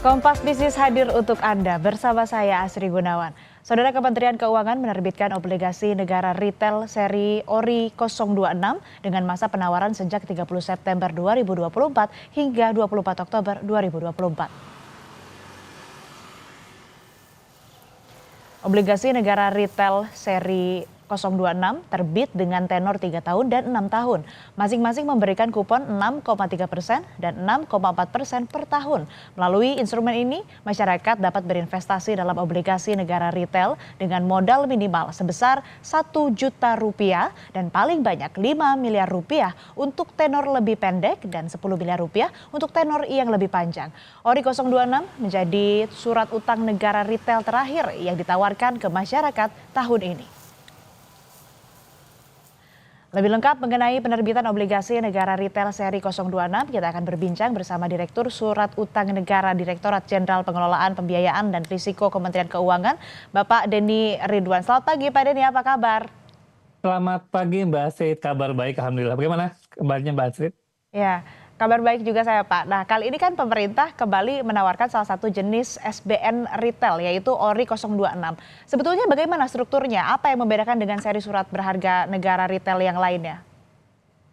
Kompas Bisnis hadir untuk Anda bersama saya Asri Gunawan. Saudara, Kementerian Keuangan menerbitkan obligasi negara retail seri ORI 026 dengan masa penawaran sejak 30 September 2024 hingga 24 Oktober 2024. Obligasi negara retail seri 026 terbit dengan tenor 3 tahun dan 6 tahun. Masing-masing memberikan kupon 6,3% dan 6,4% per tahun. Melalui instrumen ini, masyarakat dapat berinvestasi dalam obligasi negara retail dengan modal minimal sebesar Rp1.000.000 dan paling banyak Rp5 miliar untuk tenor lebih pendek dan Rp10 miliar untuk tenor yang lebih panjang. ORI 026 menjadi surat utang negara retail terakhir yang ditawarkan ke masyarakat tahun ini. Lebih lengkap mengenai penerbitan obligasi negara retail seri 026, kita akan berbincang bersama Direktur Surat Utang Negara Direktorat Jenderal Pengelolaan Pembiayaan dan Risiko Kementerian Keuangan, Bapak Denny Ridwan. Selamat pagi Pak Denny, apa kabar? Selamat pagi Mbak Astrid, kabar baik Alhamdulillah. Bagaimana kabarnya Mbak Astrid? Ya, kabar baik juga saya Pak. Nah, kali ini kan pemerintah kembali menawarkan salah satu jenis SBN retail yaitu ORI 026. Sebetulnya bagaimana strukturnya? Apa yang membedakan dengan seri surat berharga negara retail yang lainnya?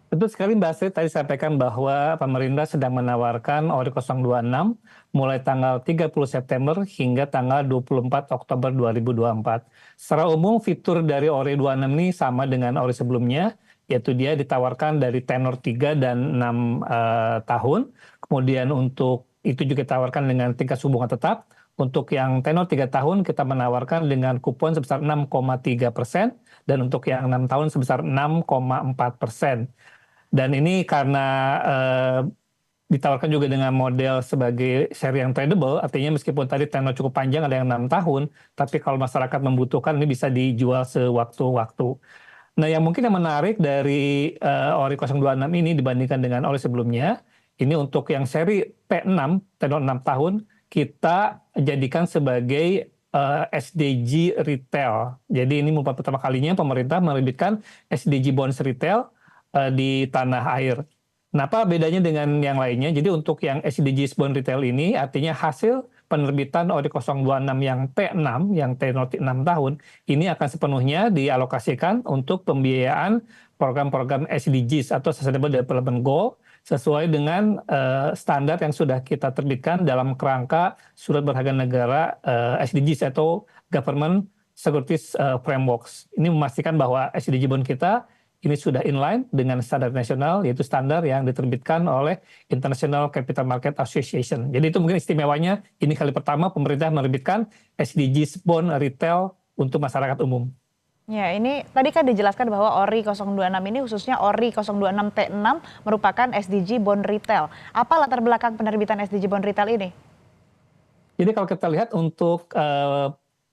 Betul sekali Mbak Astrid, tadi sampaikan bahwa pemerintah sedang menawarkan ORI 026 mulai tanggal 30 September hingga tanggal 24 Oktober 2024. Secara umum fitur dari ORI 26 ini sama dengan ORI sebelumnya, yaitu dia ditawarkan dari tenor 3 dan 6 tahun. Kemudian untuk itu juga ditawarkan dengan tingkat suku bunga tetap. Untuk yang tenor 3 tahun kita menawarkan dengan kupon sebesar 6,3% dan untuk yang 6 tahun sebesar 6,4%. Dan ini karena ditawarkan juga dengan model sebagai seri yang tradable, artinya meskipun tadi tenor cukup panjang ada yang 6 tahun, tapi kalau masyarakat membutuhkan ini bisa dijual sewaktu-waktu. Nah, yang mungkin yang menarik dari ORI 026 ini dibandingkan dengan ORI sebelumnya, ini untuk yang seri P6, tenor 6 tahun, kita jadikan sebagai SDG retail. Jadi ini merupakan pertama kalinya pemerintah menerbitkan SDG bonds retail di tanah air. Nah, apa bedanya dengan yang lainnya? Jadi untuk yang SDGs bond retail ini artinya hasil penerbitan ORI 026 yang P6, yang tenor 6 tahun, ini akan sepenuhnya dialokasikan untuk pembiayaan program-program SDGs atau Sustainable Development Goal sesuai dengan standar yang sudah kita terbitkan dalam kerangka surat berharga negara SDGs atau Government Securities Frameworks. Ini memastikan bahwa SDG bond kita ini sudah inline dengan standar nasional, yaitu standar yang diterbitkan oleh International Capital Market Association. Jadi itu mungkin istimewanya, ini kali pertama pemerintah menerbitkan SDGs bond retail untuk masyarakat umum. Ya, ini tadi kan dijelaskan bahwa ORI 026 ini khususnya ORI 026 T6 merupakan SDG bond retail. Apa latar belakang penerbitan SDG bond retail ini? Jadi kalau kita lihat untuk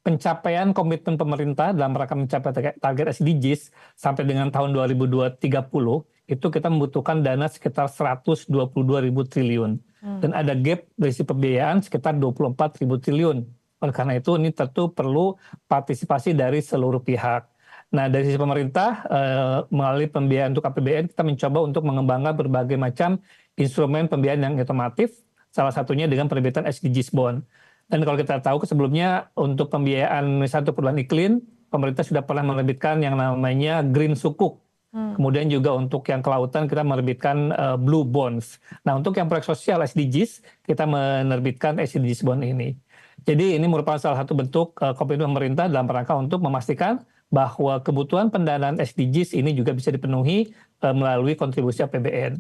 pencapaian komitmen pemerintah dalam rangka mencapai target SDGs sampai dengan tahun 2030 itu kita membutuhkan dana sekitar 122.000 triliun dan ada gap dari sisi pembiayaan sekitar 24.000 triliun. Oleh karena itu ini tentu perlu partisipasi dari seluruh pihak. Nah, dari sisi pemerintah melalui pembiayaan untuk APBN kita mencoba untuk mengembangkan berbagai macam instrumen pembiayaan yang otomatis, salah satunya dengan penerbitan SDGs bond. Dan kalau kita tahu sebelumnya untuk pembiayaan satu perubahan iklim, pemerintah sudah pernah menerbitkan yang namanya Green Sukuk. Kemudian juga untuk yang kelautan kita menerbitkan Blue Bonds. Nah, untuk yang proyek sosial SDGs, kita menerbitkan SDGs Bond ini. Jadi ini merupakan salah satu bentuk komitmen pemerintah dalam rangka untuk memastikan bahwa kebutuhan pendanaan SDGs ini juga bisa dipenuhi melalui kontribusi APBN.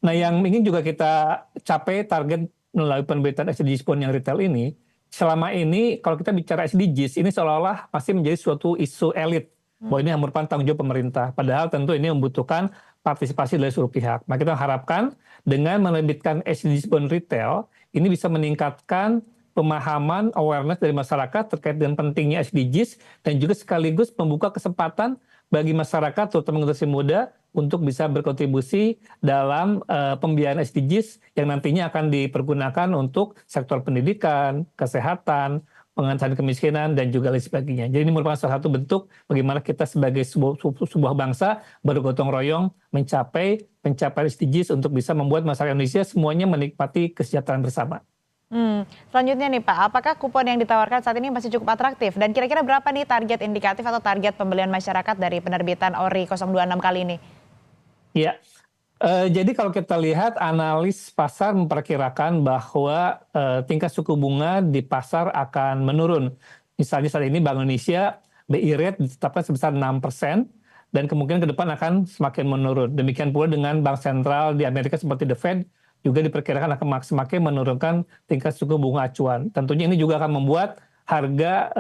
Nah, yang ingin juga kita capai target melalui penerbitan SDGs Bond yang retail ini, selama ini kalau kita bicara SDGs ini seolah-olah masih menjadi suatu isu elit bahwa ini yang merupakan tanggung jawab pemerintah. Padahal tentu ini membutuhkan partisipasi dari seluruh pihak. Nah, kita harapkan dengan menerbitkan SDGs bond retail ini bisa meningkatkan pemahaman awareness dari masyarakat terkait dengan pentingnya SDGs dan juga sekaligus membuka kesempatan bagi masyarakat terutama generasi muda untuk bisa berkontribusi dalam pembiayaan SDGs yang nantinya akan dipergunakan untuk sektor pendidikan, kesehatan, pengentasan kemiskinan, dan juga lain sebagainya. Jadi ini merupakan salah satu bentuk bagaimana kita sebagai sebuah bangsa bergotong royong mencapai SDGs untuk bisa membuat masyarakat Indonesia semuanya menikmati kesejahteraan bersama. Selanjutnya nih Pak, apakah kupon yang ditawarkan saat ini masih cukup atraktif? Dan kira-kira berapa nih target indikatif atau target pembelian masyarakat dari penerbitan ORI 026 kali ini? Iya, jadi kalau kita lihat analis pasar memperkirakan bahwa, tingkat suku bunga di pasar akan menurun. Misalnya saat ini Bank Indonesia BI rate ditetapkan sebesar 6% dan kemungkinan ke depan akan semakin menurun. Demikian pula dengan bank sentral di Amerika seperti The Fed juga diperkirakan akan semakin menurunkan tingkat suku bunga acuan. Tentunya ini juga akan membuat harga,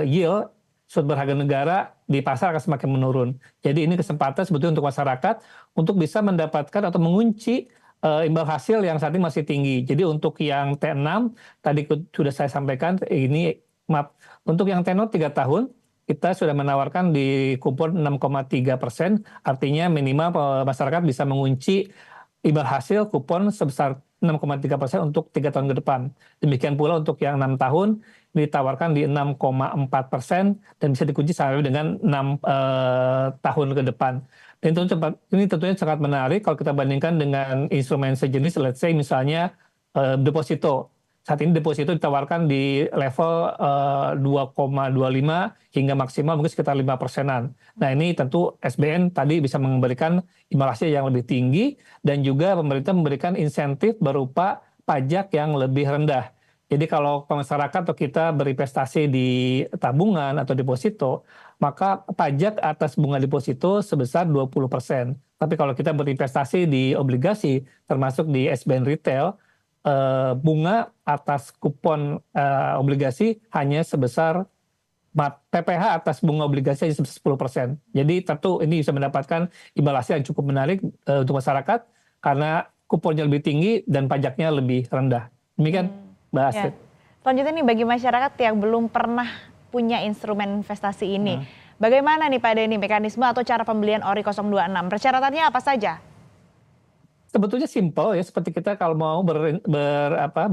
yield surat berharga negara di pasar akan semakin menurun. Jadi ini kesempatan sebetulnya untuk masyarakat untuk bisa mendapatkan atau mengunci imbal hasil yang saat ini masih tinggi. Jadi untuk yang T6 tadi sudah saya sampaikan ini maaf untuk yang tenor 3 tahun kita sudah menawarkan di kupon 6,3%, artinya minimal masyarakat bisa mengunci imbal hasil kupon sebesar 6,3% untuk 3 tahun ke depan. Demikian pula untuk yang 6 tahun ditawarkan di 6,4% dan bisa dikunci sampai dengan 6 tahun ke depan. Dan ini tentunya sangat menarik kalau kita bandingkan dengan instrumen sejenis, let's say misalnya deposito. Saat ini deposito ditawarkan di level 2,25 hingga maksimal mungkin sekitar 5%-an. Nah ini tentu SBN tadi bisa memberikan imbal hasil yang lebih tinggi dan juga pemerintah memberikan insentif berupa pajak yang lebih rendah. Jadi kalau masyarakat atau kita berinvestasi di tabungan atau deposito, maka pajak atas bunga deposito sebesar 20%. Tapi kalau kita berinvestasi di obligasi, termasuk di SBN Retail, bunga atas kupon obligasi hanya sebesar PPh atas bunga obligasi hanya sebesar 10%. Jadi tentu ini bisa mendapatkan imbal hasil yang cukup menarik untuk masyarakat karena kuponnya lebih tinggi dan pajaknya lebih rendah. Demikian, Mbak Ya. Astrid. Selanjutnya nih bagi masyarakat yang belum pernah punya instrumen investasi ini, bagaimana nih Pak Denny mekanisme atau cara pembelian ORI 026? Persyaratannya apa saja? Sebetulnya simpel ya, seperti kita kalau mau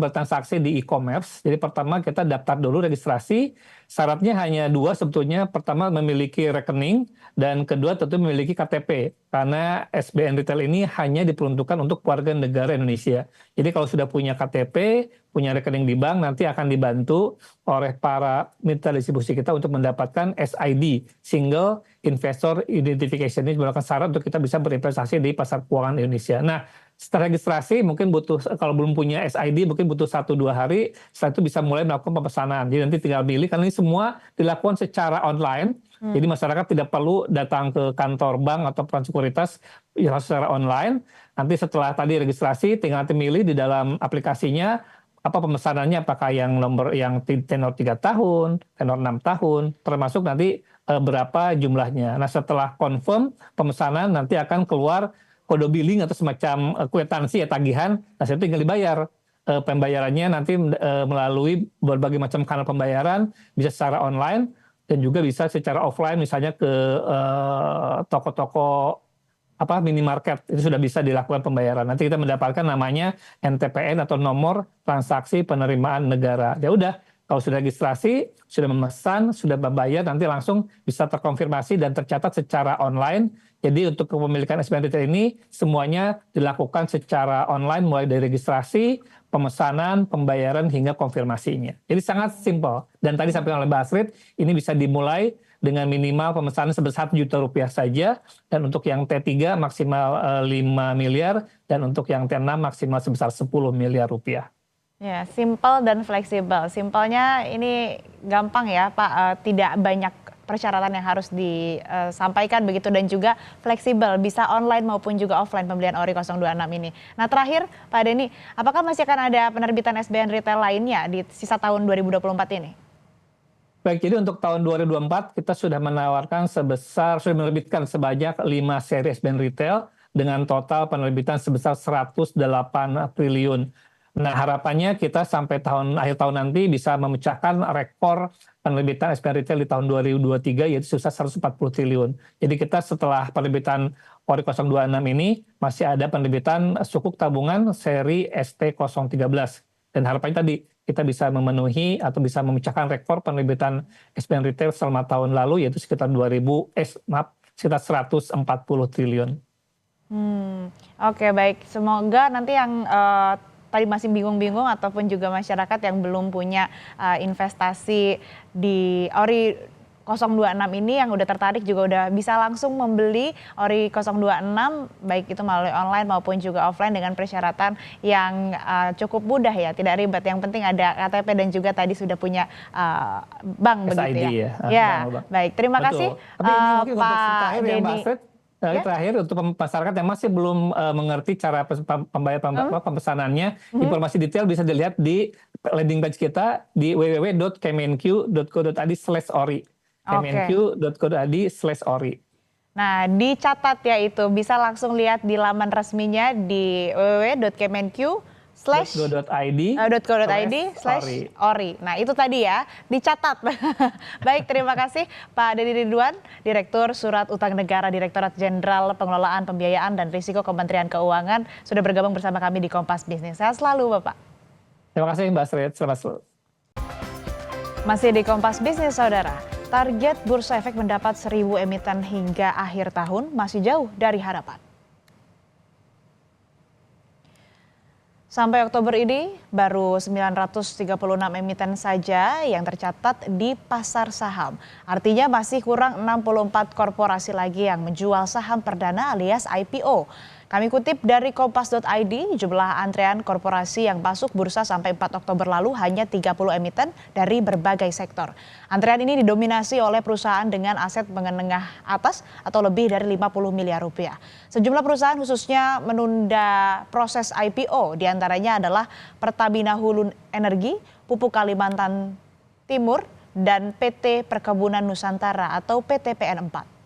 bertransaksi di e-commerce. Jadi pertama kita daftar dulu registrasi, syaratnya hanya 2 sebetulnya. Pertama memiliki rekening dan kedua tentu memiliki KTP. Karena SBN Retail ini hanya diperuntukkan untuk warga negara Indonesia. Jadi kalau sudah punya KTP, punya rekening di bank, nanti akan dibantu oleh para mitra distribusi kita untuk mendapatkan SID, Single Investor Identification. Ini merupakan syarat untuk kita bisa berinvestasi di pasar keuangan Indonesia. Nah, setelah registrasi mungkin butuh, kalau belum punya SID mungkin butuh 1-2 hari, setelah itu bisa mulai melakukan pemesanan. Jadi nanti tinggal pilih, karena ini semua dilakukan secara online, jadi masyarakat tidak perlu datang ke kantor bank atau perusahaan sekuritas ya, secara online. Nanti setelah tadi registrasi tinggal nanti milih di dalam aplikasinya apa pemesanannya, apakah yang nomor yang tenor 3 tahun, tenor 6 tahun, termasuk nanti berapa jumlahnya. Nah setelah confirm pemesanan nanti akan keluar kode billing atau semacam kwitansi ya, tagihan. Nah itu tinggal dibayar. Pembayarannya nanti melalui berbagai macam kanal pembayaran, bisa secara online dan juga bisa secara offline, misalnya ke toko-toko minimarket, itu sudah bisa dilakukan pembayaran. Nanti kita mendapatkan namanya NTPN atau nomor transaksi penerimaan negara. Ya udah, kalau sudah registrasi, sudah memesan, sudah membayar, nanti langsung bisa terkonfirmasi dan tercatat secara online. Jadi untuk kepemilikan SBN Retail ini semuanya dilakukan secara online, mulai dari registrasi, pemesanan, pembayaran hingga konfirmasinya. Jadi sangat simpel. Dan tadi sampaikan oleh Mbak Astrid, ini bisa dimulai dengan minimal pemesanan sebesar Rp1 saja, dan untuk yang T3 maksimal 5 miliar, dan untuk yang T6 maksimal sebesar Rp10 miliar. Ya, simpel dan fleksibel. Simpelnya ini gampang ya Pak, tidak banyak persyaratan yang harus disampaikan begitu, dan juga fleksibel, bisa online maupun juga offline pembelian ORI 026 ini. Nah terakhir Pak Denny, apakah masih akan ada penerbitan SBN Retail lainnya di sisa tahun 2024 ini? Baik, jadi untuk tahun 2024 kita sudah menerbitkan sebanyak 5 seri SBN Retail dengan total penerbitan sebesar 108 triliun. Nah harapannya kita sampai akhir tahun nanti bisa memecahkan rekor penerbitan SBN Retail di tahun 2023 yaitu sebesar 140 triliun. Jadi kita setelah penerbitan ORI 026 ini masih ada penerbitan sukuk tabungan seri ST013. Dan harapannya tadi kita bisa memenuhi atau bisa memecahkan rekor penerbitan SBN Retail selama tahun lalu yaitu sekitar sekitar 140 triliun. Oke baik, semoga nanti yang tadi masih bingung-bingung ataupun juga masyarakat yang belum punya investasi di Ori 026 ini yang udah tertarik juga udah bisa langsung membeli Ori 026 baik itu melalui online maupun juga offline dengan persyaratan yang cukup mudah ya, tidak ribet. Yang penting ada KTP dan juga tadi sudah punya bank SID begitu ya. ya. Baik, terima Betul. kasih Tapi ini mungkin untuk Pak terakhir ya Mbak Denny. Astrid, terakhir untuk masyarakat yang masih belum mengerti cara pemesanannya, informasi detail bisa dilihat di landing page kita di www.kemenq.co.id/ori. kemenq.co.id/ori. Nah, dicatat ya itu, bisa langsung lihat di laman resminya di www.kemenq.co.id/ori. Nah, itu tadi ya, dicatat. Baik, terima kasih Pak Denny Ridwan, Direktur Surat Utang Negara, Direktorat Jenderal Pengelolaan Pembiayaan dan Risiko Kementerian Keuangan, sudah bergabung bersama kami di Kompas Bisnis. Sehat selalu, Bapak. Terima kasih Mbak Astrid, selamat selalu. Masih di Kompas Bisnis, Saudara. Target Bursa Efek mendapat 1.000 emiten hingga akhir tahun masih jauh dari harapan. Sampai Oktober ini, baru 936 emiten saja yang tercatat di pasar saham. Artinya masih kurang 64 korporasi lagi yang menjual saham perdana alias IPO. Kami kutip dari kompas.id, jumlah antrean korporasi yang masuk bursa sampai 4 Oktober lalu hanya 30 emiten dari berbagai sektor. Antrean ini didominasi oleh perusahaan dengan aset menengah atas atau lebih dari 50 miliar rupiah. Sejumlah perusahaan khususnya menunda proses IPO, diantaranya adalah Pertamina Hulu Energi, Pupuk Kalimantan Timur, dan PT Perkebunan Nusantara atau PT PN4.